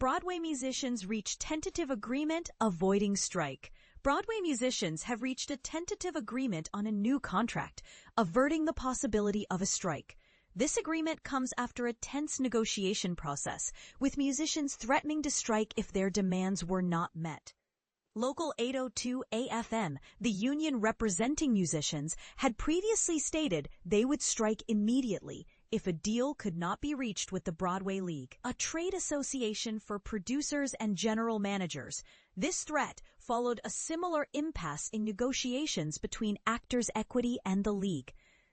Broadway musicians reach tentative agreement avoiding strike. Broadway musicians have reached a tentative agreement on a new contract, averting the possibility of a strike. This agreement comes after a tense negotiation process, with musicians threatening to strike if their demands were not met. Local 802 AFM, the union representing musicians, had previously stated they would strike immediately if a deal could not be reached with the Broadway League, a trade association for producers and general managers. This threat followed a similar impasse in negotiations between Actors' Equity and the League.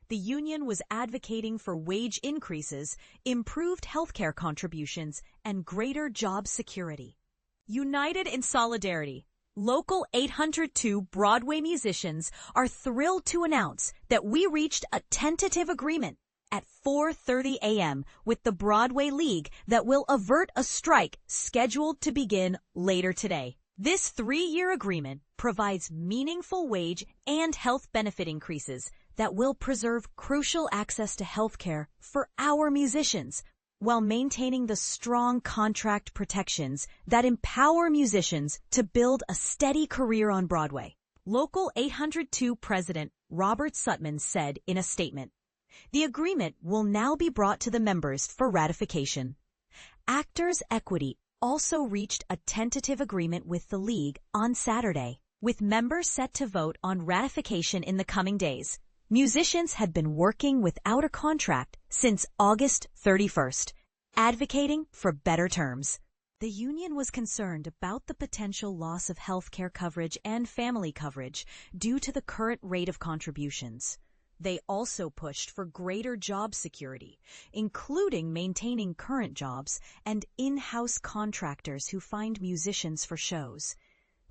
The union was advocating for wage increases, improved healthcare contributions, and greater job security. United in solidarity, Local 802 Broadway musicians are thrilled to announce that we reached a tentative agreement at 4:30 a.m. with the Broadway League that will avert a strike scheduled to begin later today. This 3-year agreement provides meaningful wage and health benefit increases that will preserve crucial access to health care for our musicians, while maintaining the strong contract protections that empower musicians to build a steady career on Broadway. Local 802 President Robert Sutman said in a statement, "The agreement will now be brought to the members for ratification." Actors' Equity also reached a tentative agreement with the League on Saturday, with members set to vote on ratification in the coming days. Musicians had been working without a contract since August 31st, advocating for better terms. The union was concerned about the potential loss of health care coverage and family coverage due to the current rate of contributions. They also pushed for greater job security, including maintaining current jobs and in-house contractors who find musicians for shows.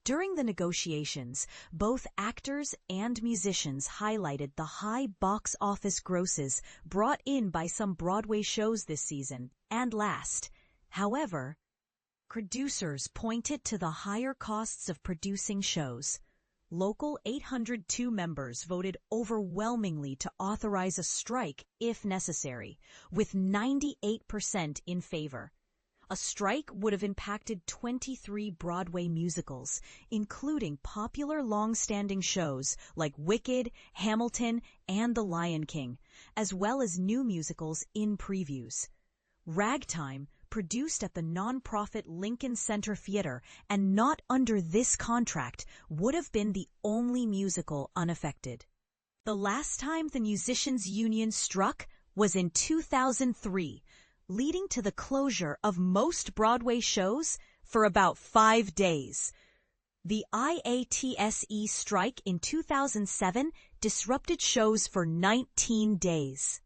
During the negotiations, both actors and musicians highlighted the high box office grosses brought in by some Broadway shows this season and last. However, producers pointed to the higher costs of producing shows. Local 802 members voted overwhelmingly to authorize a strike if necessary, with 98% in favor. A strike would have impacted 23 Broadway musicals, including popular long-standing shows like Wicked, Hamilton, and The Lion King, as well as new musicals in previews. Ragtime, produced at the nonprofit Lincoln Center Theater and not under this contract, would have been the only musical unaffected. The last time the musicians' union struck was in 2003, leading to the closure of most Broadway shows for about 5 days. The IATSE strike in 2007 disrupted shows for 19 days.